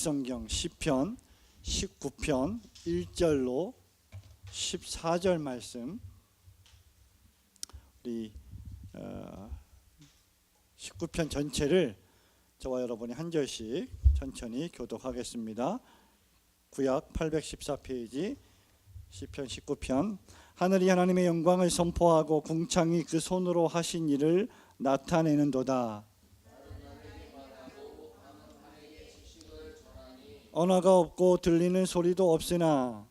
구약성경 시편 19편 1절로 14절 말씀, 우리 19편 전체를 저와 여러분이 한 절씩 천천히 교독하겠습니다. 구약 814페이지 시편 19편. 하늘이 하나님의 영광을 선포하고 궁창이 그 손으로 하신 일을 나타내는도다. 언어가 없고 들리는 소리도 없으나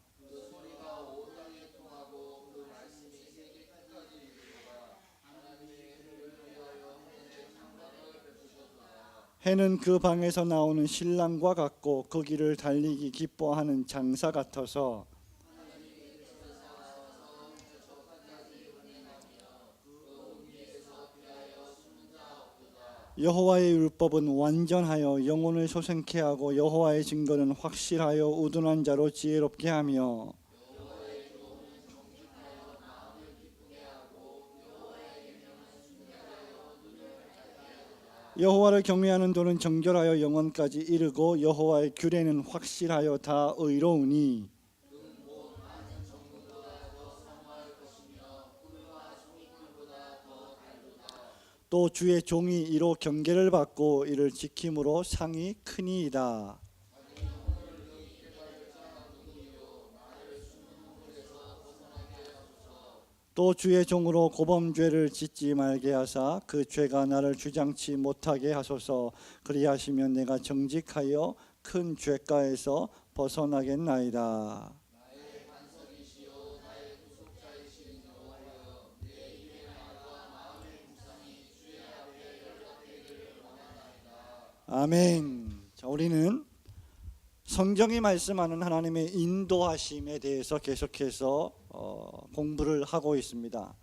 해는 그 방에서 나오는 신랑과 같고 그 길을 달리기 기뻐하는 장사 같아서 여호와의 율법은 완전하여 영혼을 소생케 하고 여호와의 증거는 확실하여 우둔한 자로 지혜롭게 하며 여호와를 경외하는 도는 정결하여 영혼까지 이르고 여호와의 규례는 확실하여 다 의로우니 또 주의 종이 이로 경계를 받고 이를 지킴으로 상이 크니이다. 또 주의 종으로 고범죄를 짓지 말게 하사 그 죄가 나를 주장치 못하게 하소서. 그리하시면 내가 정직하여 큰 죄가에서 벗어나겠나이다. 아멘. 자, 우리는 성경이 말씀하는 하나님의 인도하심에 대해서 계속해서 공부를 하고 있습니다.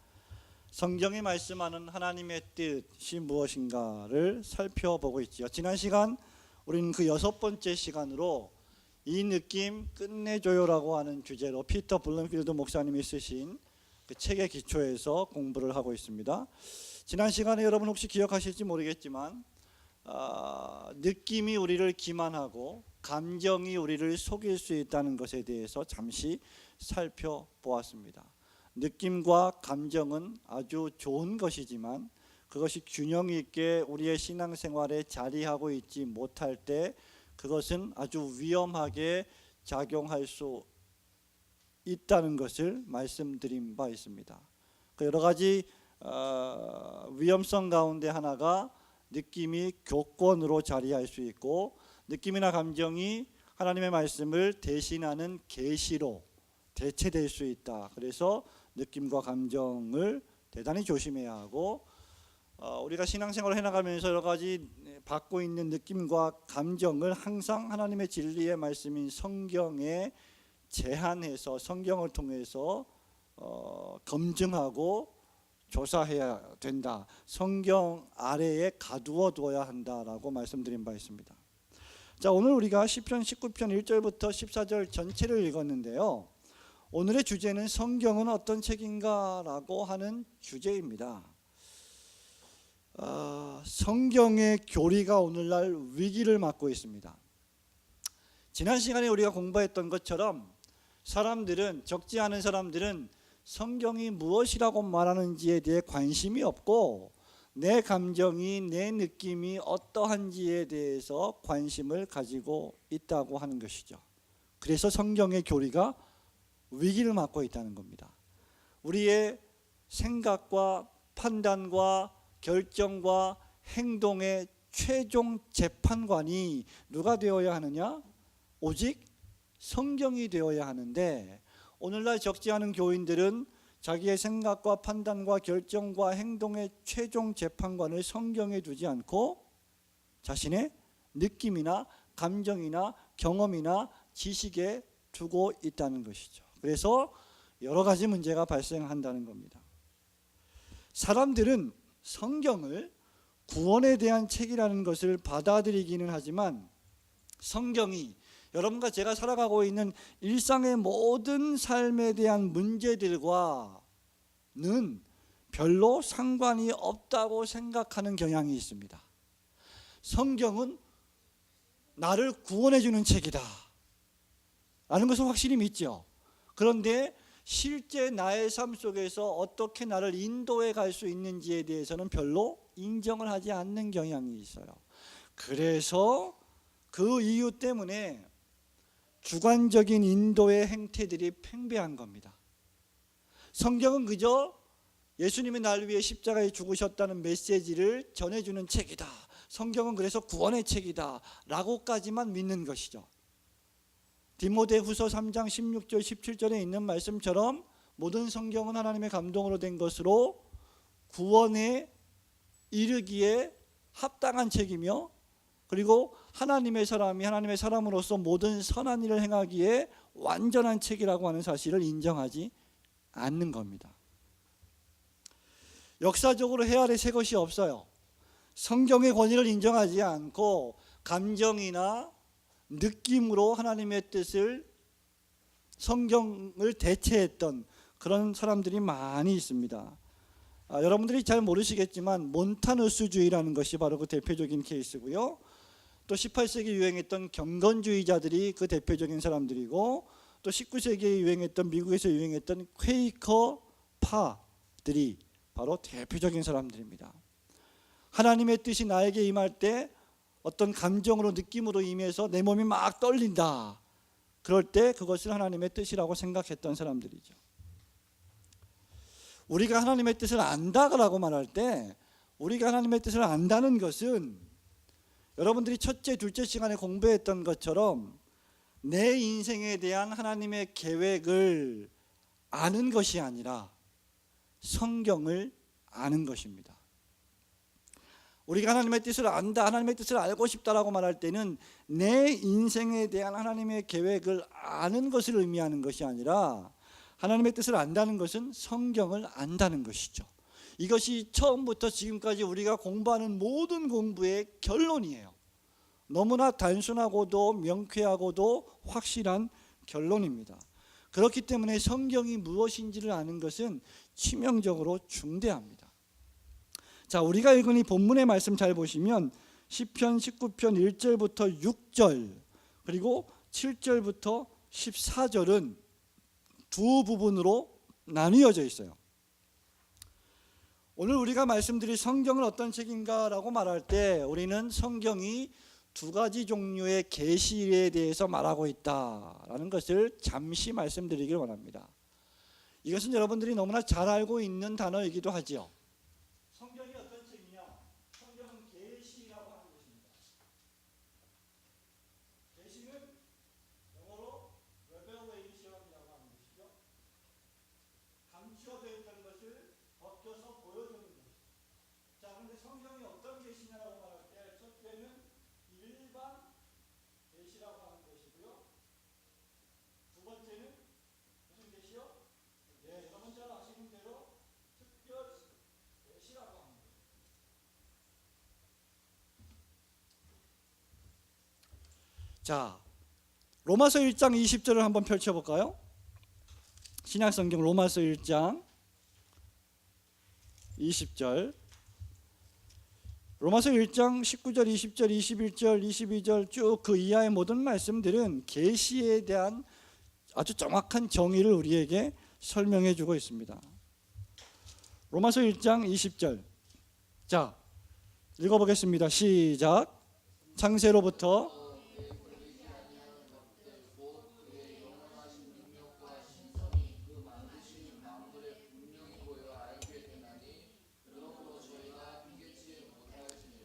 성경이 말씀하는 하나님의 뜻이 무엇인가를 살펴보고 있지요. 지난 시간 우리는 그 6번째 시간으로 이 느낌 끝내줘요라고 하는 주제로 피터 블룸필드 목사님이 쓰신 그 책의 기초에서 공부를 하고 있습니다. 지난 시간에 여러분 혹시 기억하실지 모르겠지만 느낌이 우리를 기만하고 감정이 우리를 속일 수 있다는 것에 대해서 잠시 살펴보았습니다. 느낌과 감정은 아주 좋은 것이지만 그것이 균형 있게 우리의 신앙생활에 자리하고 있지 못할 때 그것은 아주 위험하게 작용할 수 있다는 것을 말씀드린 바 있습니다. 여러 가지 위험성 가운데 하나가 느낌이 교권으로 자리할 수 있고 느낌이나 감정이 하나님의 말씀을 대신하는 계시로 대체될 수 있다. 그래서 느낌과 감정을 대단히 조심해야 하고 우리가 신앙생활을 해나가면서 여러 가지 받고 있는 느낌과 감정을 항상 하나님의 진리의 말씀인 성경에 제한해서 성경을 통해서 검증하고 조사해야 된다. 성경 아래에 가두어 두어야 한다라고 말씀드린 바 있습니다. 자, 오늘 우리가 시편 19편 1절부터 14절 전체를 읽었는데요. 오늘의 주제는 성경은 어떤 책인가라고 하는 주제입니다. 성경의 교리가 오늘날 위기를 맞고 있습니다. 지난 시간에 우리가 공부했던 것처럼 적지 않은 사람들은 성경이 무엇이라고 말하는지에 대해 관심이 없고 내 감정이 내 느낌이 어떠한지에 대해서 관심을 가지고 있다고 하는 것이죠. 그래서 성경의 교리가 위기를 맞고 있다는 겁니다. 우리의 생각과 판단과 결정과 행동의 최종 재판관이 누가 되어야 하느냐? 오직 성경이 되어야 하는데 오늘날 적지 않은 교인들은 자기의 생각과 판단과 결정과 행동의 최종 재판관을 성경에 두지 않고 자신의 느낌이나 감정이나 경험이나 지식에 두고 있다는 것이죠. 그래서 여러 가지 문제가 발생한다는 겁니다. 사람들은 성경을 구원에 대한 책이라는 것을 받아들이기는 하지만 성경이 여러분과 제가 살아가고 있는 일상의 모든 삶에 대한 문제들과는 별로 상관이 없다고 생각하는 경향이 있습니다. 성경은 나를 구원해 주는 책이다 라는 것을 확실히 믿죠. 그런데 실제 나의 삶 속에서 어떻게 나를 인도해 갈 수 있는지에 대해서는 별로 인정을 하지 않는 경향이 있어요. 그래서 그 이유 때문에 주관적인 인도의 행태들이 팽배한 겁니다. 성경은 그저 예수님이 나를 위해 십자가에 죽으셨다는 메시지를 전해주는 책이다, 성경은 그래서 구원의 책이다 라고까지만 믿는 것이죠. 디모데후서 3장 16절 17절에 있는 말씀처럼 모든 성경은 하나님의 감동으로 된 것으로 구원에 이르기에 합당한 책이며, 그리고 하나님의 사람이 하나님의 사람으로서 모든 선한 일을 행하기에 완전한 책이라고 하는 사실을 인정하지 않는 겁니다. 역사적으로 해아래 새 것이 없어요. 성경의 권위를 인정하지 않고 감정이나 느낌으로 하나님의 뜻을, 성경을 대체했던 그런 사람들이 많이 있습니다. 여러분들이 잘 모르시겠지만 몬타누스주의라는 것이 바로 그 대표적인 케이스고요. 또 18세기 유행했던 경건주의자들이 그 대표적인 사람들이고, 또 19세기에 유행했던, 미국에서 유행했던 퀘이커파들이 바로 대표적인 사람들입니다. 하나님의 뜻이 나에게 임할 때 어떤 감정으로, 느낌으로 임해서 내 몸이 막 떨린다, 그럴 때 그것을 하나님의 뜻이라고 생각했던 사람들이죠. 우리가 하나님의 뜻을 안다라고 말할 때, 우리가 하나님의 뜻을 안다는 것은 여러분들이 첫째, 둘째 시간에 공부했던 것처럼 내 인생에 대한 하나님의 계획을 아는 것이 아니라 성경을 아는 것입니다. 우리가 하나님의 뜻을 안다, 하나님의 뜻을 알고 싶다라고 말할 때는 내 인생에 대한 하나님의 계획을 아는 것을 의미하는 것이 아니라, 하나님의 뜻을 안다는 것은 성경을 안다는 것이죠. 이것이 처음부터 지금까지 우리가 공부하는 모든 공부의 결론이에요. 너무나 단순하고도 명쾌하고도 확실한 결론입니다. 그렇기 때문에 성경이 무엇인지를 아는 것은 치명적으로 중대합니다. 자, 우리가 읽은 이 본문의 말씀 잘 보시면 시편 19편 1절부터 6절 그리고 7절부터 14절은 두 부분으로 나뉘어져 있어요. 오늘 우리가 말씀드릴 성경은 어떤 책인가 라고 말할 때, 우리는 성경이 두 가지 종류의 계시에 대해서 말하고 있다라는 것을 잠시 말씀드리길 원합니다. 이것은 여러분들이 너무나 잘 알고 있는 단어이기도 하죠. 성경이 어떤 책이냐? 성경은 계시라고 하는 것입니다. 계시는 영어로 revelation이라고 하는 것이죠. 감추어져 있는 것을 벗겨서 보여주는 것이죠. 자, 그런데 성경이 어떤 계시냐라고 말할 때, 첫째는 일반 계시라고 하는 것이고요. 두 번째는 무슨 계시요? 네, 여러분 잘 아시는 대로 특별 계시라고 합니다. 자, 로마서 1장 20절을 한번 펼쳐볼까요? 신약성경 로마서 1장 20절. 로마서 1장 19절, 20절, 21절, 22절 쭉 그 이하의 모든 말씀들은 계시에 대한 아주 정확한 정의를 우리에게 설명해 주고 있습니다. 로마서 1장 20절. 자, 읽어보겠습니다. 시작. 창세로부터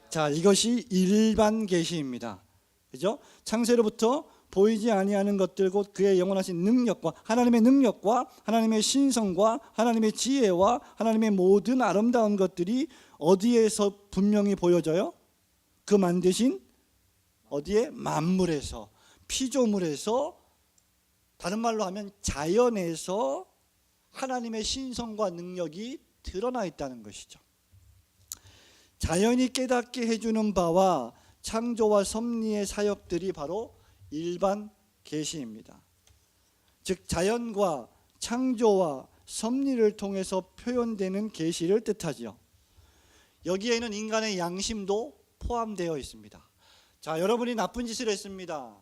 자, 이것이 일반 계시입니다. 그죠? 창세로부터 보이지 아니하는 것들 곧 그의 영원하신 능력과 하나님의 능력과 하나님의 신성과 하나님의 지혜와 하나님의 모든 아름다운 것들이 어디에서 분명히 보여져요? 그 만드신 어디에? 만물에서, 피조물에서, 다른 말로 하면 자연에서 하나님의 신성과 능력이 드러나 있다는 것이죠. 자연이 깨닫게 해주는 바와 창조와 섭리의 사역들이 바로 일반 계시입니다. 즉 자연과 창조와 섭리를 통해서 표현되는 계시를 뜻하지요. 여기에는 인간의 양심도 포함되어 있습니다. 자, 여러분이 나쁜 짓을 했습니다.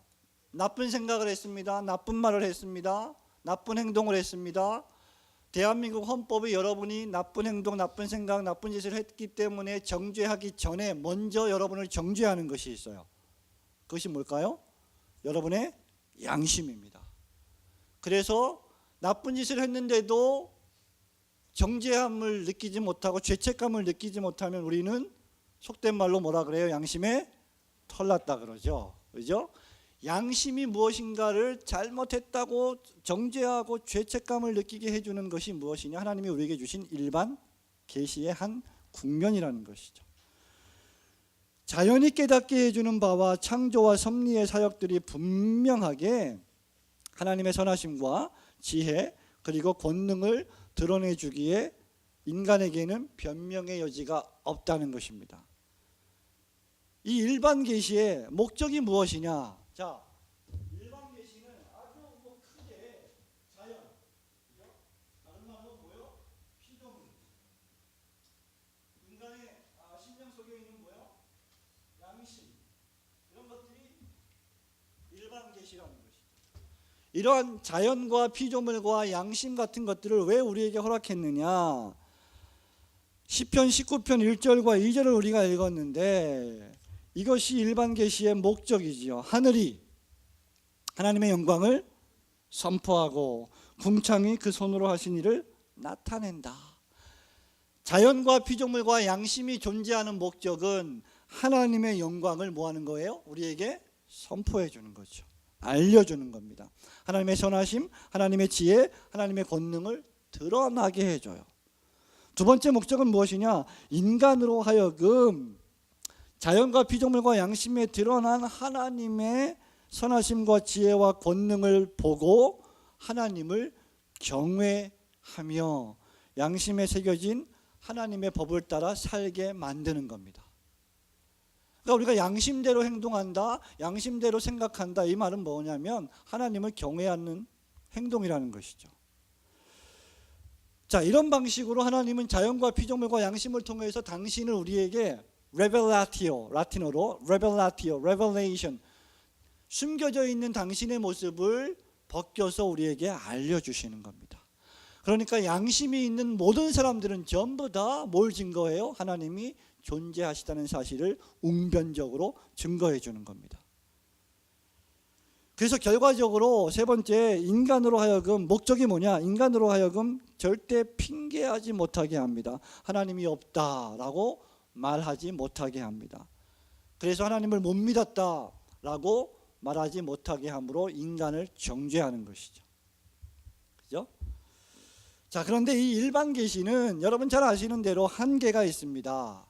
나쁜 생각을 했습니다. 나쁜 말을 했습니다. 나쁜 행동을 했습니다. 대한민국 헌법이 여러분이 나쁜 행동, 나쁜 생각, 나쁜 짓을 했기 때문에 정죄하기 전에 먼저 여러분을 정죄하는 것이 있어요. 그것이 뭘까요? 여러분의 양심입니다. 그래서 나쁜 짓을 했는데도 정죄함을 느끼지 못하고 죄책감을 느끼지 못하면 우리는 속된 말로 뭐라 그래요? 양심에 털났다 그러죠. 그죠? 양심이 무엇인가를 잘못했다고 정죄하고 죄책감을 느끼게 해주는 것이 무엇이냐? 하나님이 우리에게 주신 일반 계시의 한 국면이라는 것이죠. 자연이 깨닫게 해주는 바와 창조와 섭리의 사역들이 분명하게 하나님의 선하심과 지혜 그리고 권능을 드러내주기에 인간에게는 변명의 여지가 없다는 것입니다. 이 일반 계시의 목적이 무엇이냐? 자, 일반 계시는 아주 크게 자연, 그죠? 다른 말로 뭐요? 피조물. 인간의 심령 속에 있는 뭐요? 양심. 이런 것들이 일반 계시라는 것이죠. 이러한 자연과 피조물과 양심 같은 것들을 왜 우리에게 허락했느냐? 시편 19편 1절과 2절을 우리가 읽었는데 이것이 일반 계시의 목적이지요. 하늘이 하나님의 영광을 선포하고 궁창이 그 손으로 하신 일을 나타낸다. 자연과 피조물과 양심이 존재하는 목적은 하나님의 영광을 뭐 하는 거예요? 우리에게 선포해 주는 거죠. 알려주는 겁니다. 하나님의 선하심, 하나님의 지혜, 하나님의 권능을 드러나게 해줘요. 두 번째 목적은 무엇이냐? 인간으로 하여금 자연과 피조물과 양심에 드러난 하나님의 선하심과 지혜와 권능을 보고 하나님을 경외하며 양심에 새겨진 하나님의 법을 따라 살게 만드는 겁니다. 그러니까 우리가 양심대로 행동한다, 양심대로 생각한다, 이 말은 뭐냐면 하나님을 경외하는 행동이라는 것이죠. 자, 이런 방식으로 하나님은 자연과 피조물과 양심을 통해서 당신을 우리에게 revelatio, 라틴어로 revelatio, revelation, 숨겨져 있는 당신의 모습을 벗겨서 우리에게 알려주시는 겁니다. 그러니까 양심이 있는 모든 사람들은 전부 다 뭘 증거해요? 하나님이 존재하시다는 사실을 웅변적으로 증거해 주는 겁니다. 그래서 결과적으로 세 번째, 인간으로 하여금 목적이 뭐냐? 인간으로 하여금 절대 핑계하지 못하게 합니다. 하나님이 없다라고 말하지 못하게 합니다. 그래서 하나님을 못 믿었다라고 말하지 못하게 함으로 인간을 정죄하는 것이죠. 그죠? 자, 그런데 이 일반 계시는 여러분 잘 아시는 대로 한계가 있습니다.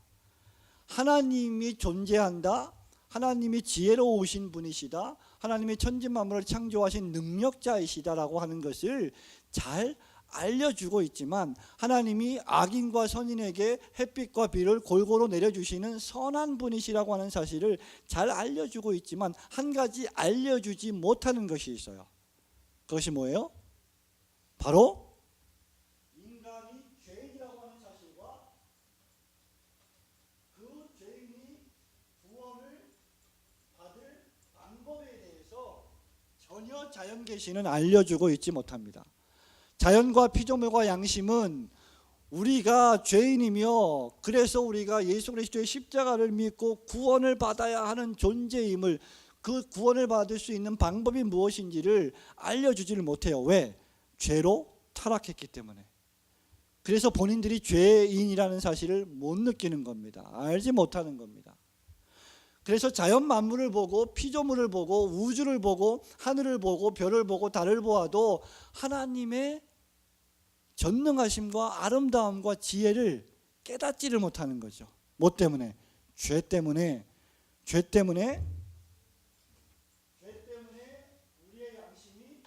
하나님이 존재한다, 하나님이 지혜로우신 분이시다, 하나님이 천지만물을 창조하신 능력자이시다라고 하는 것을 잘 알려주고 있지만 하나님이 악인과 선인에게 햇빛과 비를 골고루 내려주시는 선한 분이시라고 하는 사실을 잘 알려주고 있지만 한 가지 알려주지 못하는 것이 있어요. 그것이 뭐예요? 바로 인간이 죄인이라고 하는 사실과 그 죄인이 구원을 받을 방법에 대해서 전혀 자연계시는 알려주고 있지 못합니다. 자연과 피조물과 양심은 우리가 죄인이며 그래서 우리가 예수 그리스도의 십자가를 믿고 구원을 받아야 하는 존재임을, 그 구원을 받을 수 있는 방법이 무엇인지를 알려주지를 못해요. 왜? 죄로 타락했기 때문에. 그래서 본인들이 죄인이라는 사실을 못 느끼는 겁니다. 알지 못하는 겁니다. 그래서 자연 만물을 보고 피조물을 보고 우주를 보고 하늘을 보고 별을 보고 달을 보아도 하나님의 전능하심과 아름다움과 지혜를 깨닫지를 못하는 거죠. 뭐 때문에? 죄 때문에 우리의 양심이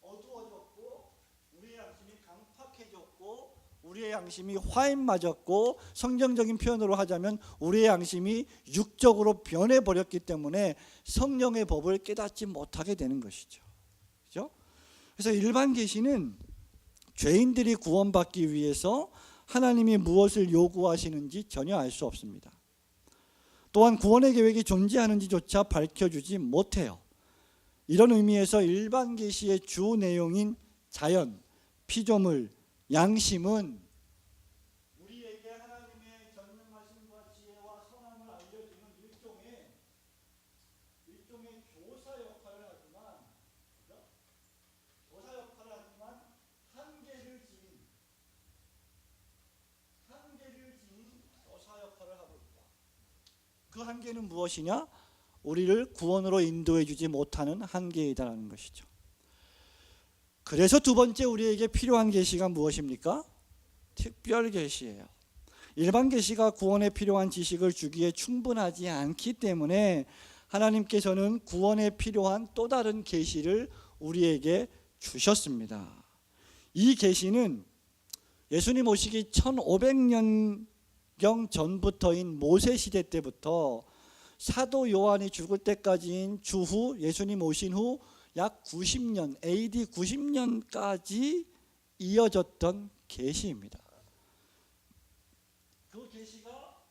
어두워졌고 우리의 양심이 강팍해졌고 우리의 양심이 화인 맞았고 성경적인 표현으로 하자면 우리의 양심이 육적으로 변해버렸기 때문에 성령의 법을 깨닫지 못하게 되는 것이죠. 그렇죠? 그래서 일반 계시는 죄인들이 구원받기 위해서 하나님이 무엇을 요구하시는지 전혀 알 수 없습니다. 또한 구원의 계획이 존재하는지조차 밝혀주지 못해요. 이런 의미에서 일반 계시의 주 내용인 자연, 피조물, 양심은 우리에게 하나님의 전능 말씀과 지혜와 선함을 알려주는 일종의 교사 역할을 하지만, 한계를 지닌 교사 역할을 하고 있다. 그 한계는 무엇이냐? 우리를 구원으로 인도해 주지 못하는 한계이다라는 것이죠. 그래서 두 번째 우리에게 필요한 계시가 무엇입니까? 특별 계시예요. 일반 계시가 구원에 필요한 지식을 주기에 충분하지 않기 때문에 하나님께서는 구원에 필요한 또 다른 계시를 우리에게 주셨습니다. 이 계시는 예수님 오시기 1500년경 전부터인 모세 시대 때부터 사도 요한이 죽을 때까지인 주후 예수님 오신 후 약 90년, AD 90년까지 이어졌던 계시입니다. 그 계시가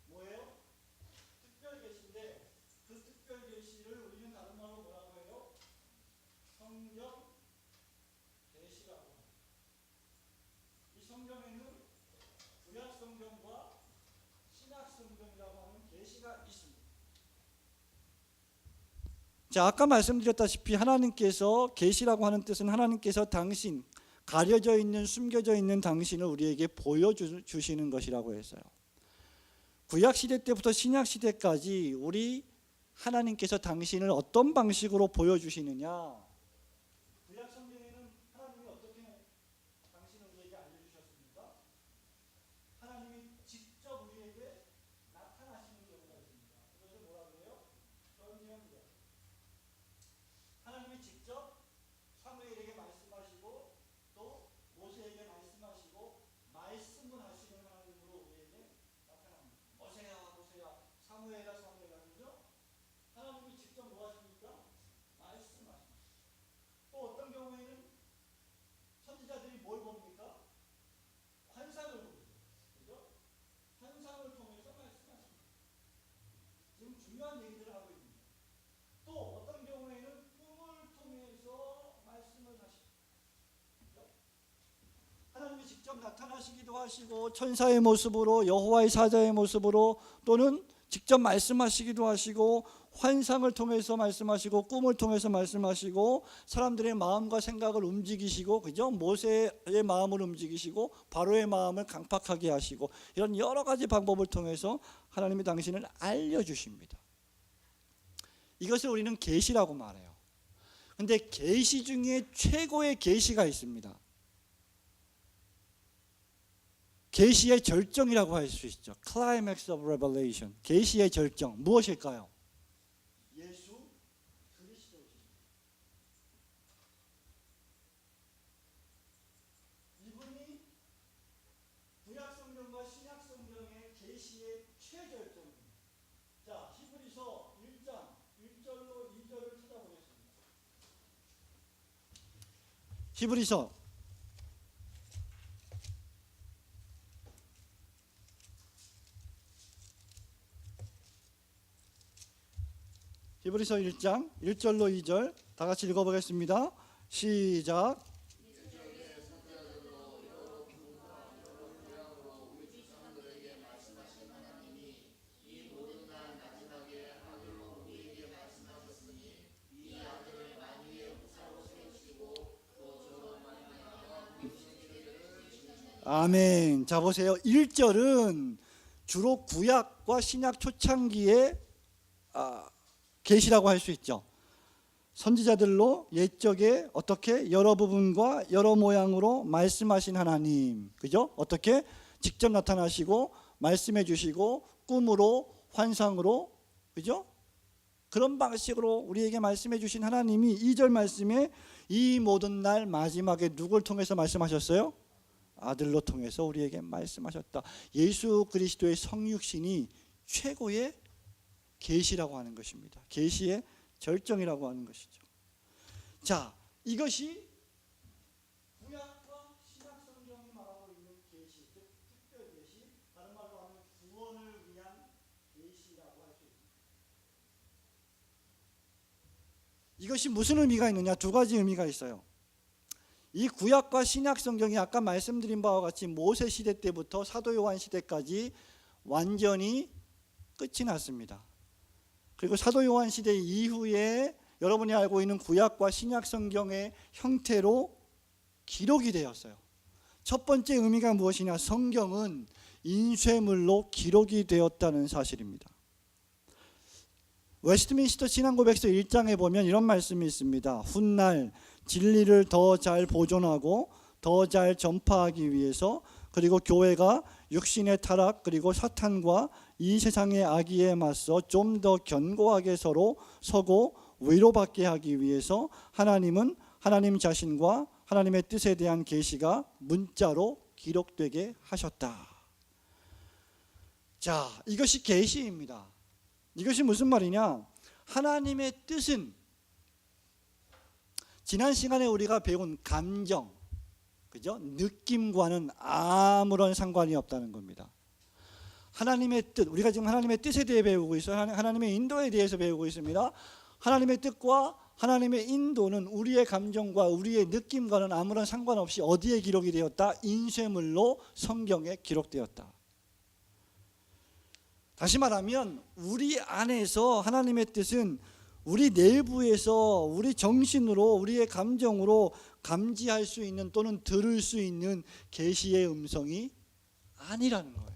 뭐예요? 특별 계시인데, 그 특별 계시를 우리는 다른 말로 뭐라고 해요? 성경 계시라고 합니다. 이 성경에는 구약 성경과 신약 성경이라고 하는 계시가 있습니다. 자, 아까 말씀드렸다시피 하나님께서, 계시라고 하는 뜻은 하나님께서 당신, 가려져 있는, 숨겨져 있는 당신을 우리에게 보여주시는 것이라고 했어요. 구약시대 때부터 신약시대까지 우리 하나님께서 당신을 어떤 방식으로 보여주시느냐? 구약 성경에는 하나님이 어떻게 당신을 우리에게 알려주셨습니까? 하나님이 직접 우리에게 나타나시는 경우가 있습니다. 그것을 뭐라고 해요? 선지자입니다. 하나님이 직접 사무엘에게 말씀하시고 또 모세에게 말씀하시고 말씀을 하시는 하나님으로 우리에게 나타납니다. 모세야 모세야, 사무엘아 사무엘아, 그죠? 하나님이 직접 뭐 하십니까? 말씀하십니다. 또 어떤 경우에는 선지자들이 뭘 봅니까? 환상을 봅니다. 그죠? 환상을 통해서 말씀하십니다. 지금 중요한 얘기들을 하고 있습니다. 또 어떤 경우에는 통해서 말씀을 하십니다. 하나님이 직접 나타나시기도 하시고, 천사의 모습으로, 여호와의 사자의 모습으로, 또는 직접 말씀하시기도 하시고, 환상을 통해서 말씀하시고, 꿈을 통해서 말씀하시고, 사람들의 마음과 생각을 움직이시고, 그죠? 모세의 마음을 움직이시고, 바로의 마음을 강팍하게 하시고, 이런 여러 가지 방법을 통해서 하나님이 당신을 알려주십니다. 이것을 우리는 계시라고 말해요. 근데 계시 중에 최고의 계시가 있습니다. 계시의 절정이라고 할 수 있죠. Climax of Revelation. 계시의 절정 무엇일까요? 예수 그리스도입니다. 이분이 구약 성경과 신약 성경의 계시의 최절정입니다. 자, 히브리서 1장 1절로 2절을 찾아보겠습니다. 히브리서 1장 1절로 2절 다 같이 읽어보겠습니다. 시작. 아멘. 자, 보세요. 1절은 주로 구약과 신약 초창기의 계시라고 할 수 있죠. 선지자들로 옛적에 어떻게 여러 부분과 여러 모양으로 말씀하신 하나님, 그죠? 어떻게 직접 나타나시고 말씀해 주시고 꿈으로 환상으로, 그죠? 그런 방식으로 우리에게 말씀해 주신 하나님이 2절 말씀에 이 모든 날 마지막에 누굴 통해서 말씀하셨어요? 아들로 통해서 우리에게 말씀하셨다. 예수 그리스도의 성육신이 최고의 계시라고 하는 것입니다. 계시의 절정이라고 하는 것이죠. 자, 이것이 구약과 신약 성경이 말하고 있는 계시, 즉 특별 계시, 다른 말로 하면 구원을 위한 계시라고 할 이것이 무슨 의미가 있느냐? 두 가지 의미가 있어요. 이 구약과 신약 성경이 아까 말씀드린 바와 같이 모세 시대 때부터 사도 요한 시대까지 완전히 끝이 났습니다. 그리고 사도 요한 시대 이후에 여러분이 알고 있는 구약과 신약 성경의 형태로 기록이 되었어요. 첫 번째 의미가 무엇이냐? 성경은 인쇄물로 기록이 되었다는 사실입니다. 웨스트민스터 신앙고백서 1장에 보면 이런 말씀이 있습니다. 훗날 진리를 더 잘 보존하고 더 잘 전파하기 위해서, 그리고 교회가 육신의 타락 그리고 사탄과 이 세상의 악의에 맞서 좀 더 견고하게 서로 서고 위로받게 하기 위해서 하나님은 하나님 자신과 하나님의 뜻에 대한 계시가 문자로 기록되게 하셨다. 자, 이것이 계시입니다. 이것이 무슨 말이냐? 하나님의 뜻은 지난 시간에 우리가 배운 감정, 그죠? 느낌과는 아무런 상관이 없다는 겁니다. 하나님의 뜻, 우리가 지금 하나님의 뜻에 대해 배우고 있어요. 하나님의 인도에 대해서 배우고 있습니다. 하나님의 뜻과 하나님의 인도는 우리의 감정과 우리의 느낌과는 아무런 상관없이 어디에 기록이 되었다? 인쇄물로 성경에 기록되었다. 다시 말하면 우리 안에서 하나님의 뜻은 우리 내부에서 우리 정신으로 우리의 감정으로 감지할 수 있는 또는 들을 수 있는 계시의 음성이 아니라는 거예요.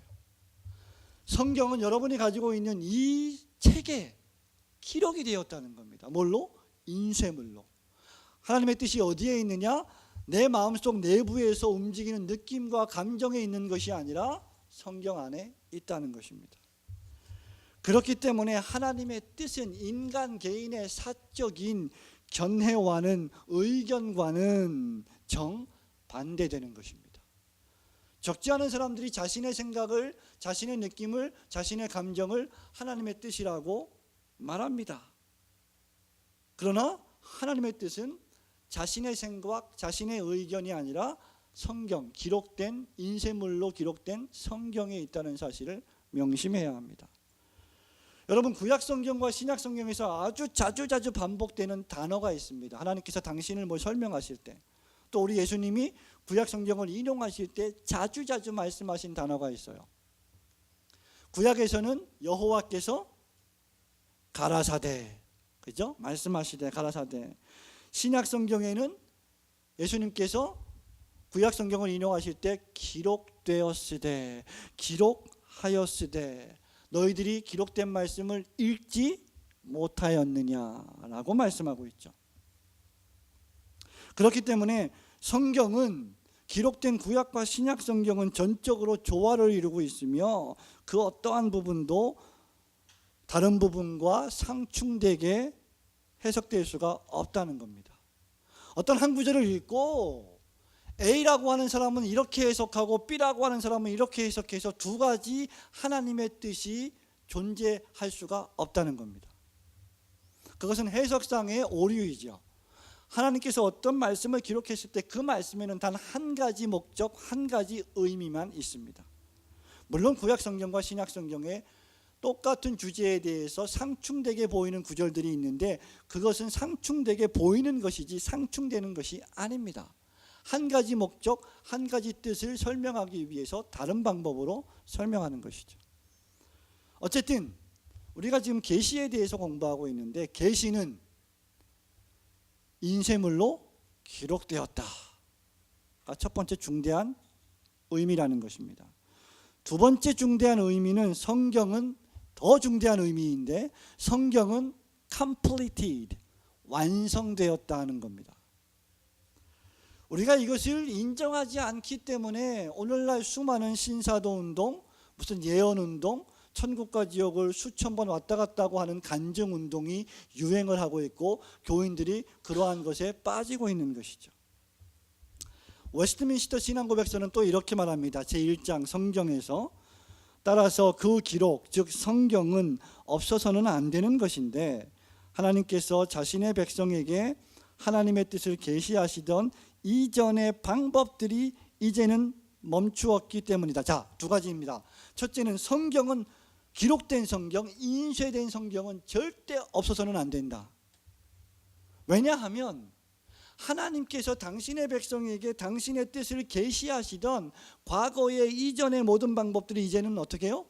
성경은 여러분이 가지고 있는 이 책에 기록이 되었다는 겁니다. 뭘로? 인쇄물로. 하나님의 뜻이 어디에 있느냐? 내 마음속 내부에서 움직이는 느낌과 감정에 있는 것이 아니라 성경 안에 있다는 것입니다. 그렇기 때문에 하나님의 뜻은 인간 개인의 사적인 견해와는 의견과는 정반대되는 것입니다. 적지 않은 사람들이 자신의 생각을, 자신의 느낌을, 자신의 감정을 하나님의 뜻이라고 말합니다. 그러나 하나님의 뜻은 자신의 생각, 자신의 의견이 아니라 성경, 기록된 인쇄물로 기록된 성경에 있다는 사실을 명심해야 합니다. 여러분, 구약 성경과 신약 성경에서 아주 자주 반복되는 단어가 있습니다. 하나님께서 당신을 설명하실 때, 또 우리 예수님이 구약 성경을 인용하실 때 자주 말씀하신 단어가 있어요. 구약에서는 여호와께서 가라사대, 그죠? 말씀하시되 가라사대. 신약 성경에는 예수님께서 구약 성경을 인용하실 때 기록되었으되, 기록하였으되, 너희들이 기록된 말씀을 읽지 못하였느냐라고 말씀하고 있죠. 그렇기 때문에 성경은, 기록된 구약과 신약 성경은 전적으로 조화를 이루고 있으며 그 어떠한 부분도 다른 부분과 상충되게 해석될 수가 없다는 겁니다. 어떤 한 구절을 읽고 A라고 하는 사람은 이렇게 해석하고 B라고 하는 사람은 이렇게 해석해서 두 가지 하나님의 뜻이 존재할 수가 없다는 겁니다. 그것은 해석상의 오류이죠. 하나님께서 어떤 말씀을 기록했을 때 그 말씀에는 단 한 가지 목적, 한 가지 의미만 있습니다. 물론 구약 성경과 신약 성경에 똑같은 주제에 대해서 상충되게 보이는 구절들이 있는데 그것은 상충되게 보이는 것이지 상충되는 것이 아닙니다. 한 가지 목적, 한 가지 뜻을 설명하기 위해서 다른 방법으로 설명하는 것이죠. 어쨌든 우리가 지금 계시에 대해서 공부하고 있는데 계시는 인쇄물로 기록되었다가 첫 번째 중대한 의미라는 것입니다. 두 번째 중대한 의미는 성경은 더 중대한 의미인데 성경은 completed, 완성되었다는 겁니다. 우리가 이것을 인정하지 않기 때문에 오늘날 수많은 신사도 운동, 무슨 예언 운동, 천국과 지옥을 수천 번 왔다 갔다 하는 간증 운동이 유행을 하고 있고 교인들이 그러한 것에 빠지고 있는 것이죠. 웨스트민스터 신앙고백서는 또 이렇게 말합니다. 제1장 성경에서 따라서 그 기록, 즉 성경은 없어서는 안 되는 것인데 하나님께서 자신의 백성에게 하나님의 뜻을 계시하시던 이전의 방법들이 이제는 멈추었기 때문이다. 자, 두 가지입니다. 첫째는 성경은, 기록된 성경, 인쇄된 성경은 절대 없어서는 안 된다. 왜냐하면 하나님께서 당신의 백성에게 당신의 뜻을 계시하시던 과거의 이전의 모든 방법들이 이제는 어떻게 해요?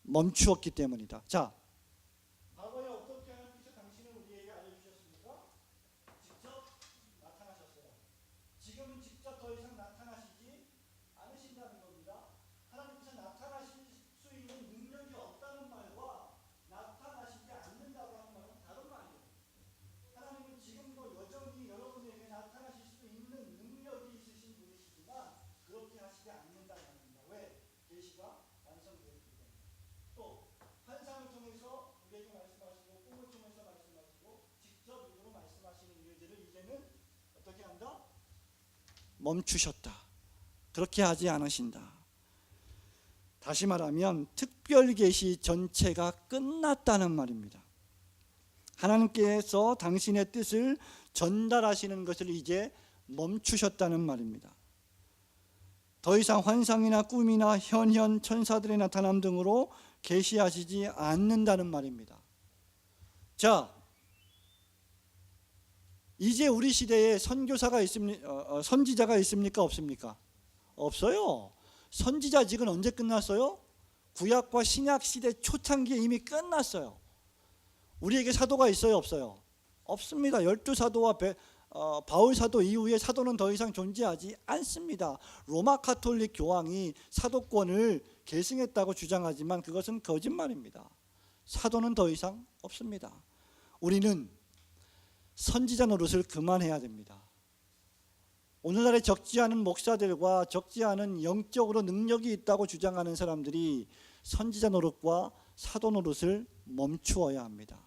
멈추었기 때문이다. 자, 과거에 어떻게 하나님께서 당신을 우리에게 알려주셨습니까? 직접 나타나셨어요. 지금은 직접 더 이상 나타나시지 않으신다는 겁니다. 하나님께서 나타나실 수 있는 능력이 없다는 말과 나타나시지 않는다고 하는 말은 다른 말이에요. 하나님은 지금도 여전히 여러분에게 나타나실 수 있는 능력이 있으신 분이시지만 그렇게 하시지 않는다는 겁니다. 왜? 계시가 완성되었기 때문에. 또 환상을 통해서 우리에게 말씀하시고 꿈을 통해서 말씀하시고 직접 입으로 말씀하시는 일들을 이제는 어떻게 한다? 멈추셨다. 그렇게 하지 않으신다. 다시 말하면 특별 계시 전체가 끝났다는 말입니다. 하나님께서 당신의 뜻을 전달하시는 것을 이제 멈추셨다는 말입니다. 더 이상 환상이나 꿈이나 현현 천사들의 나타남 등으로 계시하시지 않는다는 말입니다. 자, 이제 우리 시대에 선교사가 있습니까? 선지자가 있습니까? 없습니까? 없어요. 선지자직은 언제 끝났어요? 구약과 신약 시대 초창기에 이미 끝났어요. 우리에게 사도가 있어요? 없어요? 없습니다. 12사도와 바울 사도 이후에 사도는 더 이상 존재하지 않습니다. 로마 가톨릭 교황이 사도권을 계승했다고 주장하지만 그것은 거짓말입니다. 사도는 더 이상 없습니다. 우리는 선지자 노릇을 그만해야 됩니다. 오늘날의 적지 않은 목사들과 적지 않은 영적으로 능력이 있다고 주장하는 사람들이 선지자 노릇과 사도 노릇을 멈추어야 합니다.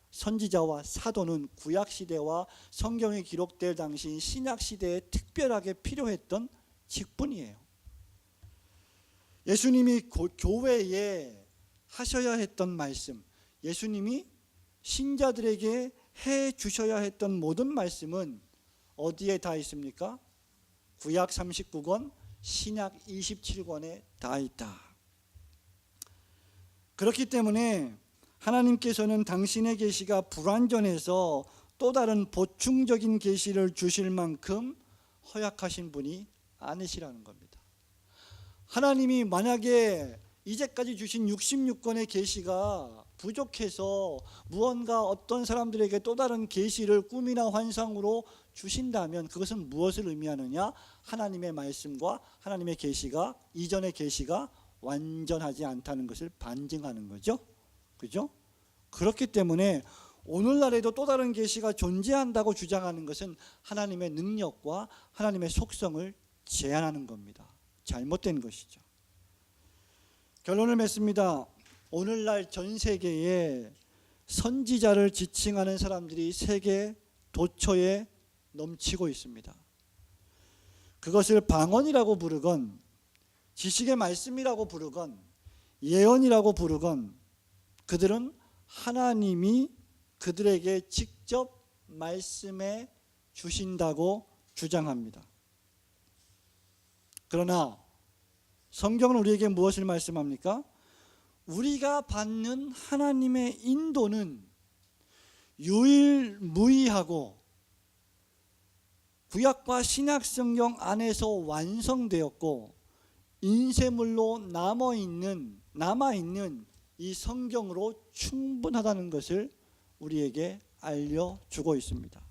선지자와 사도는 구약시대와 성경이 기록될 당시 신약시대에 특별하게 필요했던 직분이에요. 예수님이 교회에 하셔야 했던 말씀, 예수님이 신자들에게 해 주셔야 했던 모든 말씀은 어디에 다 있습니까? 구약 39권, 신약 27권에 다 있다. 그렇기 때문에 하나님께서는 당신의 계시가 불완전해서 또 다른 보충적인 계시를 주실 만큼 허약하신 분이 아니시라는 겁니다. 하나님이 만약에 이제까지 주신 66권의 계시가 부족해서 무언가 어떤 사람들에게 또 다른 계시를 꿈이나 환상으로 주신다면 그것은 무엇을 의미하느냐? 하나님의 말씀과 하나님의 계시가 이전의 계시가 완전하지 않다는 것을 반증하는 거죠. 그죠? 그렇기 때문에 오늘날에도 또 다른 계시가 존재한다고 주장하는 것은 하나님의 능력과 하나님의 속성을 제한하는 겁니다. 잘못된 것이죠. 결론을 맺습니다. 오늘날 전 세계에 선지자를 지칭하는 사람들이 세계 도처에 넘치고 있습니다. 그것을 방언이라고 부르건 지식의 말씀이라고 부르건 예언이라고 부르건 그들은 하나님이 그들에게 직접 말씀해 주신다고 주장합니다. 그러나 성경은 우리에게 무엇을 말씀합니까? 우리가 받는 하나님의 인도는 유일무이하고 구약과 신약 성경 안에서 완성되었고 인쇄물로 남아있는 이 성경으로 충분하다는 것을 우리에게 알려주고 있습니다.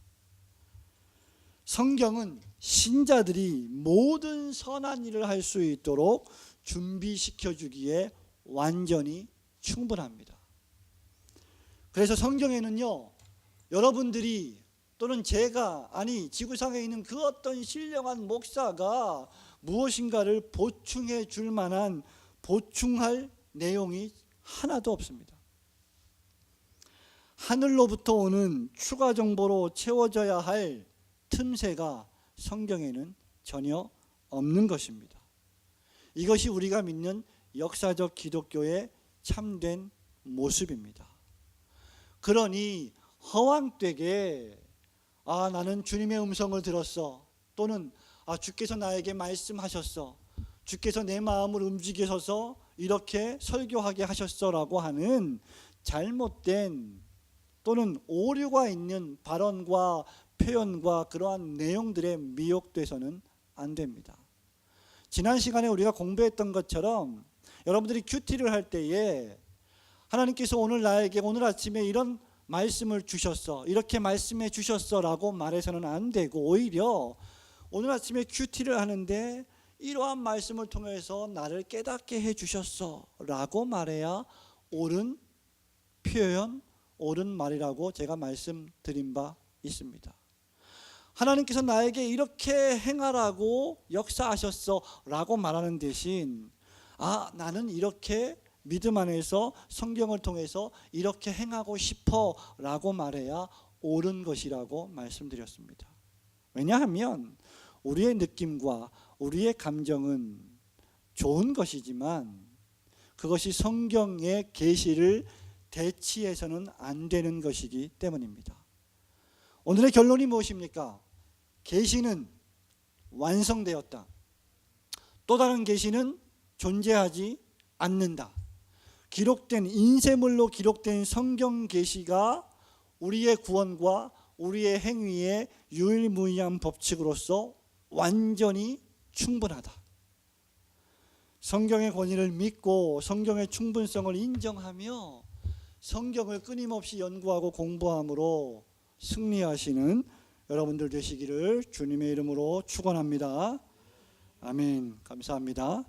성경은 신자들이 모든 선한 일을 할 수 있도록 준비시켜 주기에 완전히 충분합니다. 그래서 성경에는요, 여러분들이 또는 제가 지구상에 있는 그 어떤 신령한 목사가 무엇인가를 보충해 줄 만한 보충할 내용이 하나도 없습니다. 하늘로부터 오는 추가 정보로 채워져야 할 틈새가 성경에는 전혀 없는 것입니다. 이것이 우리가 믿는 역사적 기독교의 참된 모습입니다. 그러니 허황되게 나는 주님의 음성을 들었어, 또는 주께서 나에게 말씀하셨어, 주께서 내 마음을 움직이셔서 이렇게 설교하게 하셨어라고 하는 잘못된 또는 오류가 있는 발언과 표현과 그러한 내용들에 미혹돼서는 안 됩니다. 지난 시간에 우리가 공부했던 것처럼 여러분들이 큐티를 할 때에 하나님께서 오늘 나에게 오늘 아침에 이런 말씀을 주셨어, 이렇게 말씀해 주셨어 라고 말해서는 안 되고, 오히려 오늘 아침에 큐티를 하는데 이러한 말씀을 통해서 나를 깨닫게 해 주셨어 라고 말해야 옳은 표현, 옳은 말이라고 제가 말씀드린 바 있습니다. 하나님께서 나에게 이렇게 행하라고 역사하셨어 라고 말하는 대신, 나는 이렇게 믿음 안에서 성경을 통해서 이렇게 행하고 싶어 라고 말해야 옳은 것이라고 말씀드렸습니다. 왜냐하면 우리의 느낌과 우리의 감정은 좋은 것이지만 그것이 성경의 계시를 대치해서는 안 되는 것이기 때문입니다. 오늘의 결론이 무엇입니까? 계시는 완성되었다. 또 다른 계시는 존재하지 않는다. 기록된 인쇄물로 기록된 성경 계시가 우리의 구원과 우리의 행위의 유일무이한 법칙으로서 완전히 충분하다. 성경의 권위를 믿고 성경의 충분성을 인정하며 성경을 끊임없이 연구하고 공부함으로 승리하시는 여러분들 되시기를 주님의 이름으로 축원합니다. 아멘. 감사합니다.